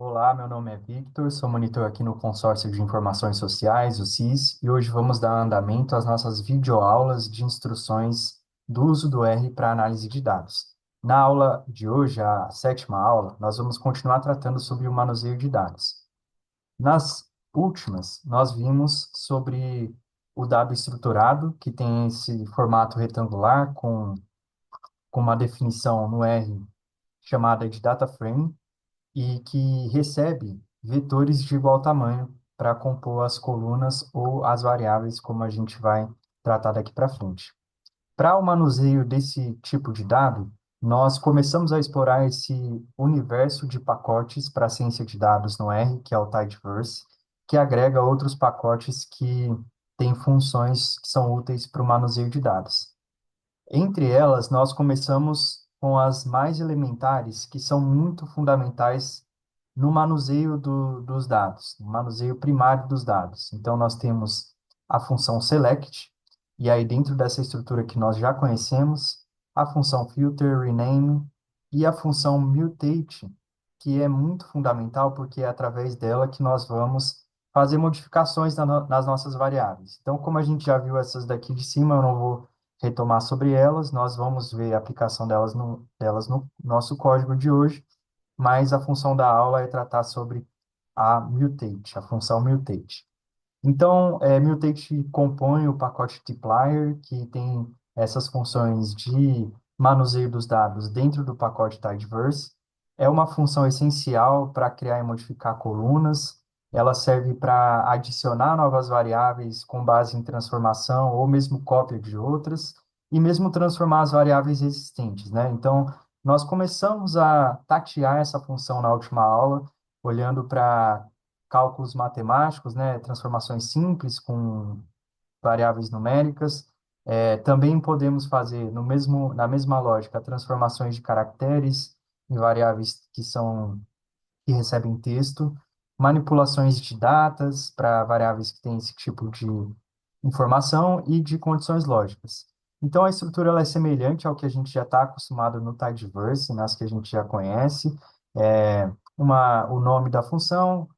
Olá, meu nome é Victor, sou monitor aqui no Consórcio de Informações Sociais, o SIS, e hoje vamos dar andamento às nossas videoaulas de instruções do uso do R para análise de dados. Na aula de hoje, a sétima aula, nós vamos continuar tratando sobre o manuseio de dados. Nas últimas, nós vimos sobre o dado estruturado, que tem esse formato retangular com uma definição no R chamada de data frame, e que recebe vetores de igual tamanho para compor as colunas ou as variáveis, como a gente vai tratar daqui para frente. Para o manuseio desse tipo de dado, nós começamos a explorar esse universo de pacotes para a ciência de dados no R, que é o Tidyverse, que agrega outros pacotes que têm funções que são úteis para o manuseio de dados. Entre elas, nós começamos com as mais elementares, que são muito fundamentais no manuseio dos dados, no manuseio primário dos dados. Então, nós temos a função select, e aí dentro dessa estrutura que nós já conhecemos, a função filter, rename e a função mutate, que é muito fundamental porque é através dela que nós vamos fazer modificações nas nossas variáveis. Então, como a gente já viu essas daqui de cima, eu não vou retomar sobre elas, nós vamos ver a aplicação delas no nosso código de hoje, mas a função da aula é tratar sobre a mutate, a função mutate. Então, mutate compõe o pacote dplyr, que tem essas funções de manuseio dos dados dentro do pacote tidyverse. É uma função essencial para criar e modificar colunas. Ela serve para adicionar novas variáveis com base em transformação ou mesmo cópia de outras, e mesmo transformar as variáveis existentes, né? Então, nós começamos a tatear essa função na última aula, olhando para cálculos matemáticos, né, transformações simples com variáveis numéricas. Também podemos fazer na mesma lógica, transformações de caracteres em variáveis que recebem texto, manipulações de datas para variáveis que têm esse tipo de informação e de condições lógicas. Então, a estrutura ela é semelhante ao que a gente já está acostumado no Tidyverse, nas que a gente já conhece. O nome da função,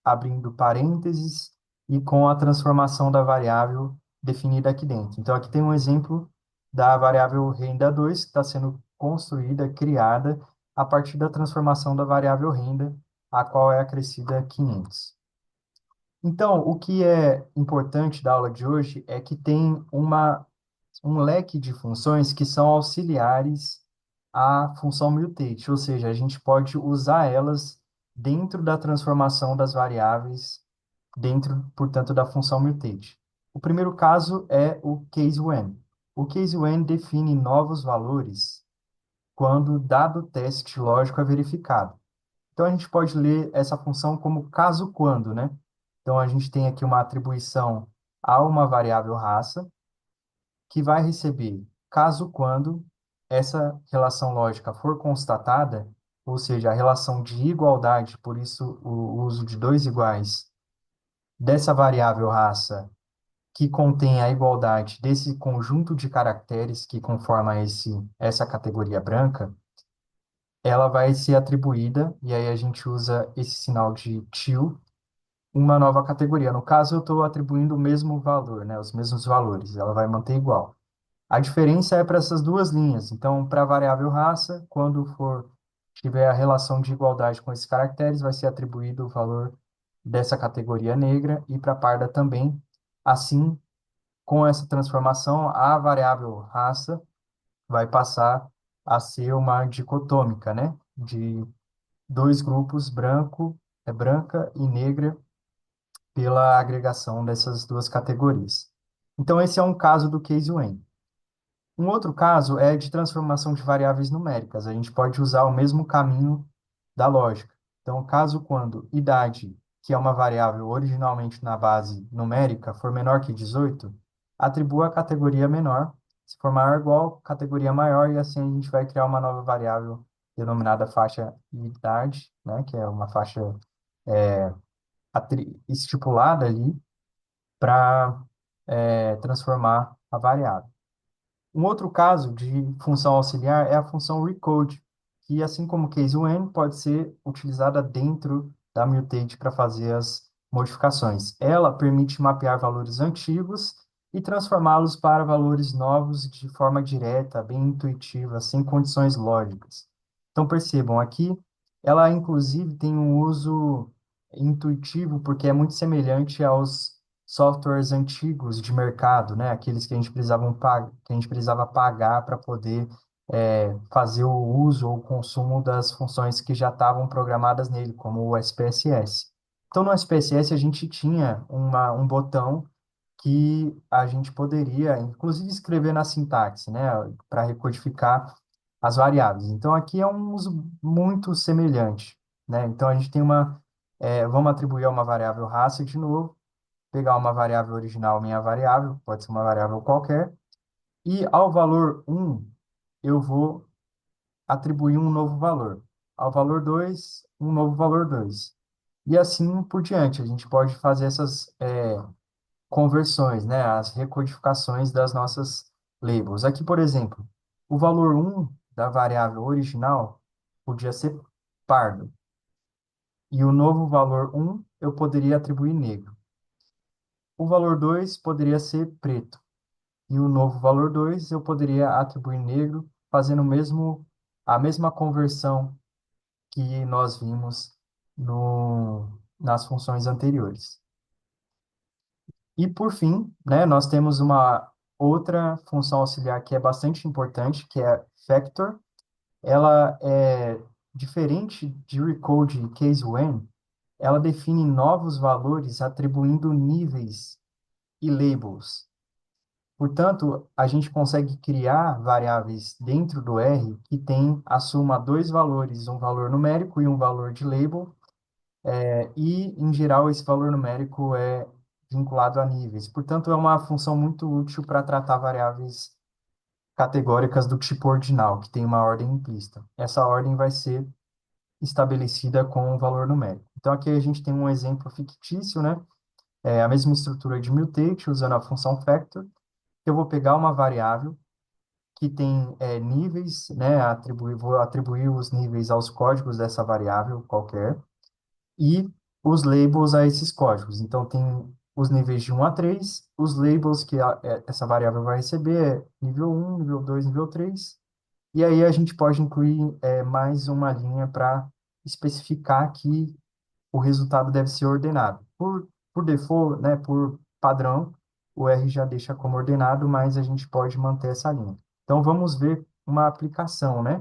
abrindo parênteses e com a transformação da variável definida aqui dentro. Então, aqui tem um exemplo da variável renda 2 que está sendo construída, criada, a partir da transformação da variável renda, a qual é acrescida 500. Então, o que é importante da aula de hoje é que tem um leque de funções que são auxiliares à função mutate, ou seja, a gente pode usar elas dentro da transformação das variáveis, dentro, portanto, da função mutate. O primeiro caso é o case when. O case when define novos valores quando dado teste lógico é verificado. Então, a gente pode ler essa função como caso quando, né? Então, a gente tem aqui uma atribuição a uma variável raça, que vai receber caso quando essa relação lógica for constatada, ou seja, a relação de igualdade, por isso o uso de dois iguais, dessa variável raça que contém a igualdade desse conjunto de caracteres que conforma essa categoria branca, ela vai ser atribuída, e aí a gente usa esse sinal de till, uma nova categoria. No caso, eu estou atribuindo o mesmo valor, né, os mesmos valores, ela vai manter igual. A diferença é para essas duas linhas. Então, para a variável raça, quando for tiver a relação de igualdade com esses caracteres, vai ser atribuído o valor dessa categoria negra, e para a parda também. Assim, com essa transformação, a variável raça vai passar a ser uma dicotômica, né? De dois grupos, branca e negra, pela agregação dessas duas categorias. Então, esse é um caso do case when. Um outro caso é de transformação de variáveis numéricas. A gente pode usar o mesmo caminho da lógica. Então, caso quando idade, que é uma variável originalmente na base numérica, for menor que 18, atribua a categoria menor. Se for maior ou igual, categoria maior, e assim a gente vai criar uma nova variável denominada faixa idade, né, que é uma faixa estipulada ali para transformar a variável. Um outro caso de função auxiliar é a função recode. que, assim como case when, pode ser utilizada dentro da mutate para fazer as modificações. Ela permite mapear valores antigos e transformá-los para valores novos de forma direta, bem intuitiva, sem condições lógicas. Então, percebam, aqui ela inclusive tem um uso intuitivo porque é muito semelhante aos softwares antigos de mercado, né? Aqueles que a gente que a gente precisava pagar para poder fazer o uso ou o consumo das funções que já estavam programadas nele, como o SPSS. Então, no SPSS, a gente tinha um botão que a gente poderia, inclusive, escrever na sintaxe, né, para recodificar as variáveis. Então, aqui é um uso muito semelhante, né? Então, a gente tem vamos atribuir a uma variável raça de novo, pegar uma variável original, minha variável, pode ser uma variável qualquer, e ao valor um eu vou atribuir um novo valor. Ao valor 2 um novo valor 2. E assim por diante. A gente pode fazer essas conversões, né? As recodificações das nossas labels. Aqui, por exemplo, o valor um da variável original podia ser pardo. E o novo valor um eu poderia atribuir negro. O valor 2 poderia ser preto. E o novo valor 2 eu poderia atribuir negro, fazendo a mesma conversão que nós vimos nas funções anteriores. E, por fim, né, nós temos uma outra função auxiliar que é bastante importante, que é factor. Ela é diferente de recode e case when, ela define novos valores atribuindo níveis e labels. Portanto, a gente consegue criar variáveis dentro do R que tem a soma dois valores, um valor numérico e um valor de label, em geral, esse valor numérico é vinculado a níveis. Portanto, é uma função muito útil para tratar variáveis categóricas do tipo ordinal, que tem uma ordem implícita. Essa ordem vai ser estabelecida com um valor numérico. Então, aqui a gente tem um exemplo fictício, né? É a mesma estrutura de mutate, usando a função factor. Eu vou pegar uma variável que tem níveis, né? Vou atribuir os níveis aos códigos dessa variável qualquer e os labels a esses códigos. Então, tem os níveis de 1 a 3, os labels que essa variável vai receber é nível 1, nível 2, nível 3, e aí a gente pode incluir mais uma linha para especificar que o resultado deve ser ordenado. Por default, né, por padrão, o R já deixa como ordenado, mas a gente pode manter essa linha. Então, vamos ver uma aplicação, né,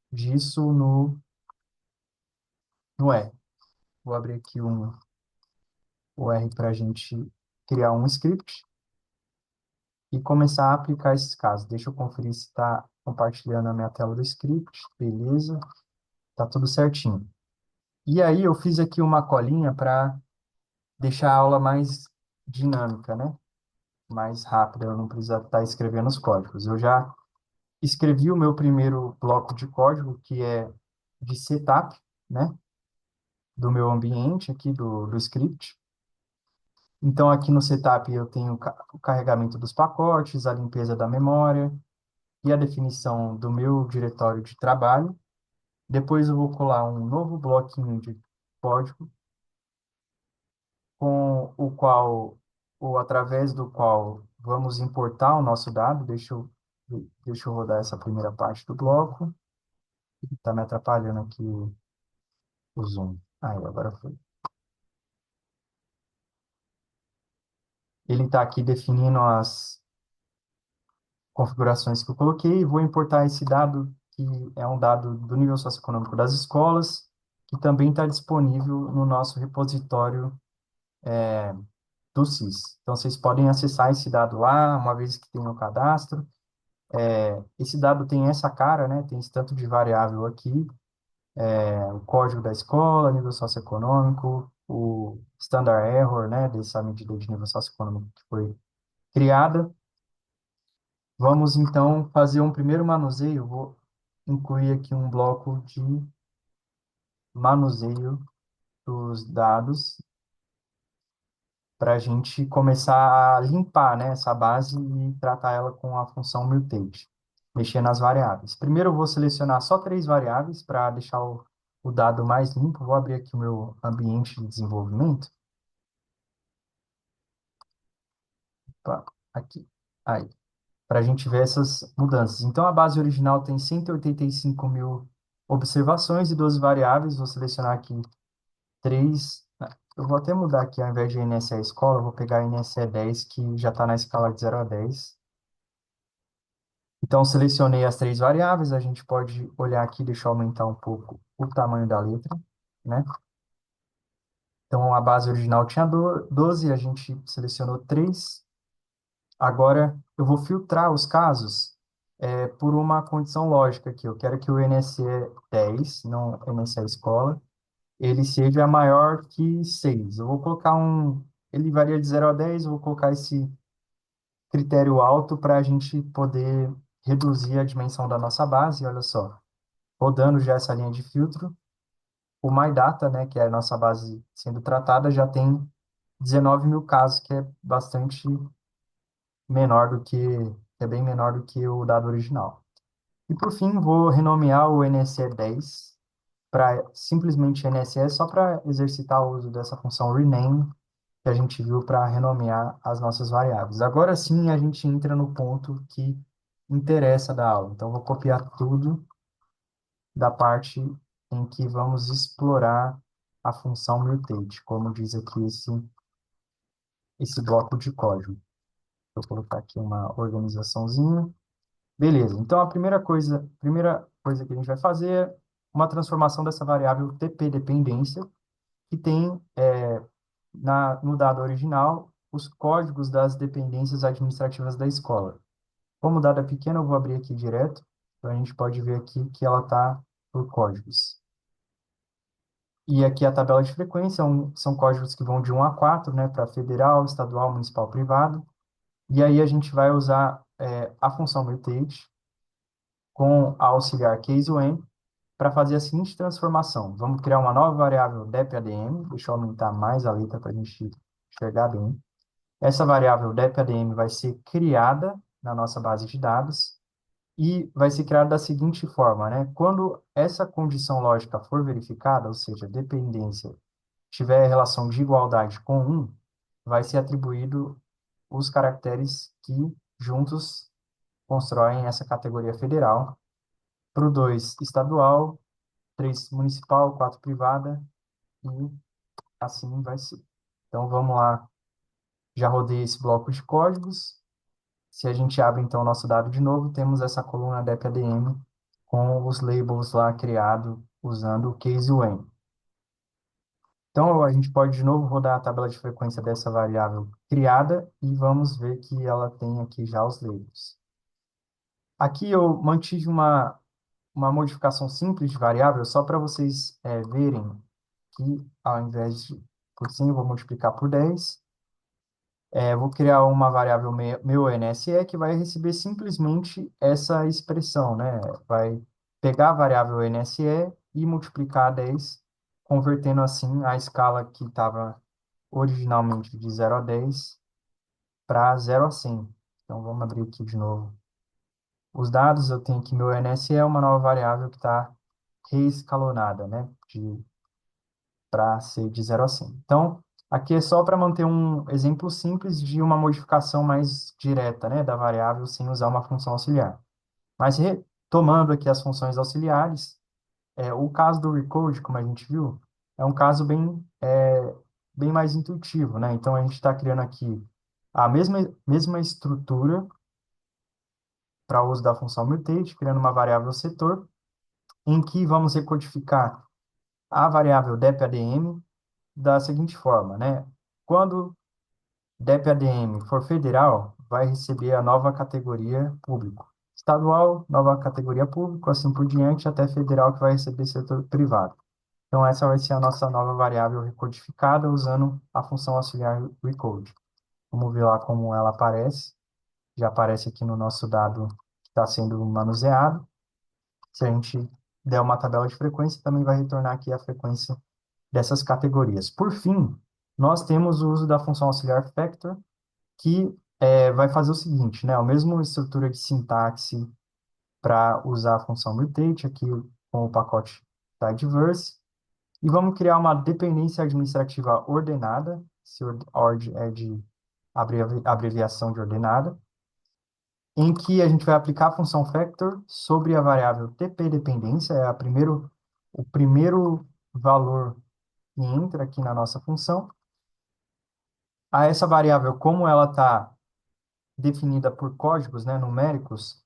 disso no R. Vou abrir aqui o R para a gente criar um script e começar a aplicar esses casos. Deixa eu conferir se está compartilhando a minha tela do script. Beleza, tá tudo certinho. E aí eu fiz aqui uma colinha para deixar a aula mais dinâmica, né? Mais rápida, eu não preciso estar escrevendo os códigos. Eu já escrevi o meu primeiro bloco de código, que é de setup, né? Do meu ambiente aqui, do script. Então, aqui no setup eu tenho o carregamento dos pacotes, a limpeza da memória e a definição do meu diretório de trabalho. Depois eu vou colar um novo bloquinho de código com o qual, ou através do qual vamos importar o nosso dado. Deixa eu rodar essa primeira parte do bloco. Está me atrapalhando aqui o zoom. Aí, agora foi. Ele está aqui definindo as configurações que eu coloquei, vou importar esse dado, que é um dado do nível socioeconômico das escolas, que também está disponível no nosso repositório do SIS. Então, vocês podem acessar esse dado lá, uma vez que tem o cadastro. Esse dado tem essa cara, né? Tem esse tanto de variável aqui, o código da escola, nível socioeconômico, o standard error, né? Dessa medida de nível socioeconômico que foi criada. Vamos, então, fazer um primeiro manuseio. Vou incluir aqui um bloco de manuseio dos dados para a gente começar a limpar, né, essa base e tratar ela com a função mutate. mexer nas variáveis. Primeiro eu vou selecionar só três variáveis para deixar o dado mais limpo. Vou abrir aqui o meu ambiente de desenvolvimento. Opa, aqui. Aí, para a gente ver essas mudanças. Então, a base original tem 185 mil observações e 12 variáveis. Vou selecionar aqui três. Eu vou até mudar aqui, ao invés de NSE escola, eu vou pegar NSE 10, que já está na escala de 0 a 10. Então, selecionei as três variáveis. A gente pode olhar aqui, deixa eu aumentar um pouco o tamanho da letra, né? Então, a base original tinha 12, a gente selecionou três. Agora, eu vou filtrar os casos por uma condição lógica aqui. Eu quero que o NSE 10, não NSE escola, ele seja maior que 6. Eu vou colocar ele varia de 0 a 10. Eu vou colocar esse critério alto para a gente poder reduzir a dimensão da nossa base. Olha só, rodando já essa linha de filtro, o MyData, né, que é a nossa base sendo tratada, já tem 19 mil casos, que é bastante menor do que, é bem menor do que o dado original. E por fim, vou renomear o NSE 10 para simplesmente NSE, só para exercitar o uso dessa função rename que a gente viu para renomear as nossas variáveis. Agora sim, a gente entra no ponto que interessa da aula. Então, vou copiar tudo da parte em que vamos explorar a função mutate, como diz aqui esse bloco de código. Vou colocar aqui uma organizaçãozinha. Beleza, então a primeira coisa que a gente vai fazer é uma transformação dessa variável TP-dependência, que tem no dado original os códigos das dependências administrativas da escola. Como o dado é pequeno, eu vou abrir aqui direto, então a gente pode ver aqui que ela está por códigos. E aqui a tabela de frequência são códigos que vão de 1 a 4, né, para federal, estadual, municipal, privado. E aí a gente vai usar a função mutate com a auxiliar case_when para fazer a seguinte transformação. Vamos criar uma nova variável dep_adm. Deixa eu aumentar mais a letra para a gente enxergar bem. Essa variável dep_adm vai ser criada na nossa base de dados e vai ser criada da seguinte forma, né? Quando essa condição lógica for verificada, ou seja, dependência tiver relação de igualdade com 1, vai ser atribuído os caracteres que juntos constroem essa categoria federal. Para o 2, estadual, 3, municipal, 4, privada, e assim vai ser. Então, vamos lá. Já rodei esse bloco de códigos. Se a gente abre, então, o nosso dado de novo, temos essa coluna dep_adm com os labels lá criados usando o case_when. Então, a gente pode, de novo, rodar a tabela de frequência dessa variável criada e vamos ver que ela tem aqui já os labels. Aqui eu mantive uma modificação simples de variável, só para vocês verem que, ao invés de por 100, eu vou multiplicar por 10. Vou criar uma variável meu NSE que vai receber simplesmente essa expressão, né? Vai pegar a variável NSE e multiplicar 10, convertendo assim a escala que estava originalmente de 0 a 10 para 0 a 100. Então, vamos abrir aqui de novo os dados. Eu tenho aqui meu NSE, uma nova variável que está reescalonada, né? Para ser de 0 a 100. Então, aqui é só para manter um exemplo simples de uma modificação mais direta, né, da variável sem usar uma função auxiliar. Mas retomando aqui as funções auxiliares, o caso do recode, como a gente viu, é um caso bem mais intuitivo, né? Então, a gente está criando aqui a mesma estrutura para o uso da função mutate, criando uma variável setor, em que vamos recodificar a variável dep_adm da seguinte forma, né? Quando dep_adm for federal, vai receber a nova categoria público. Estadual, nova categoria público, assim por diante, até federal, que vai receber setor privado. Então, essa vai ser a nossa nova variável recodificada usando a função auxiliar recode. Vamos ver lá como ela aparece. Já aparece aqui no nosso dado que está sendo manuseado. Se a gente der uma tabela de frequência, também vai retornar aqui a frequência dessas categorias. Por fim, nós temos o uso da função auxiliar factor, que vai fazer o seguinte, né? A mesma estrutura de sintaxe para usar a função mutate aqui com o pacote tidyverse. E vamos criar uma dependência administrativa ordenada, se ord é de abreviação de ordenada, em que a gente vai aplicar a função factor sobre a variável tp-dependência, o primeiro valor que entra aqui na nossa função. A essa variável, como ela está definida por códigos, né, numéricos,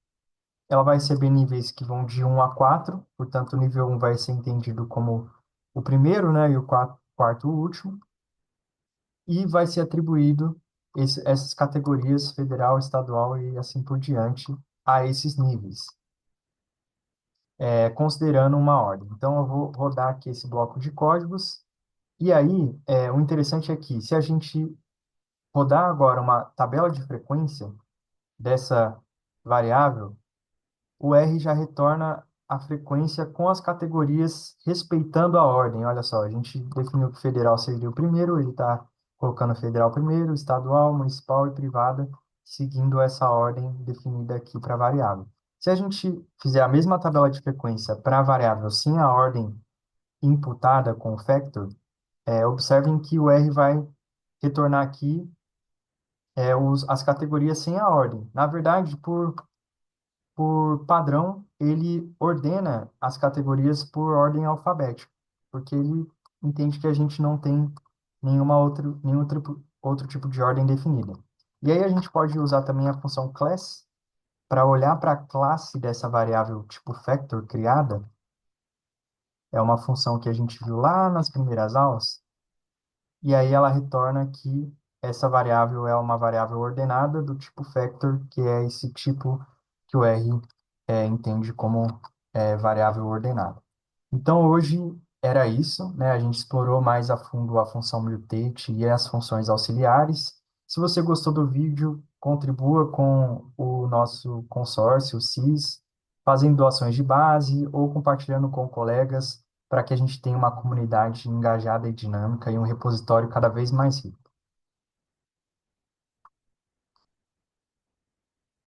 ela vai receber níveis que vão de 1 a 4, portanto, o nível 1 vai ser entendido como o primeiro, né, e o quarto o último, e vai ser atribuído essas categorias federal, estadual e assim por diante a esses níveis, considerando uma ordem. Então, eu vou rodar aqui esse bloco de códigos, e aí, o interessante é que, se a gente rodar agora uma tabela de frequência dessa variável, o R já retorna a frequência com as categorias respeitando a ordem. Olha só, a gente definiu que federal seria o primeiro, ele está colocando federal primeiro, estadual, municipal e privada, seguindo essa ordem definida aqui para a variável. Se a gente fizer a mesma tabela de frequência para a variável sem a ordem imputada com o factor, observem que o R vai retornar aqui as categorias sem a ordem. Na verdade, por padrão, ele ordena as categorias por ordem alfabética, porque ele entende que a gente não tem nenhum outro tipo de ordem definida. E aí a gente pode usar também a função class para olhar para a classe dessa variável tipo factor criada. É uma função que a gente viu lá nas primeiras aulas. E aí ela retorna que essa variável é uma variável ordenada do tipo factor, que é esse tipo que o R entende como variável ordenada. Então, hoje era isso, né? A gente explorou mais a fundo a função mutate e as funções auxiliares. Se você gostou do vídeo, contribua com o nosso consórcio, o CIS, fazendo doações de base ou compartilhando com colegas para que a gente tenha uma comunidade engajada e dinâmica e um repositório cada vez mais rico.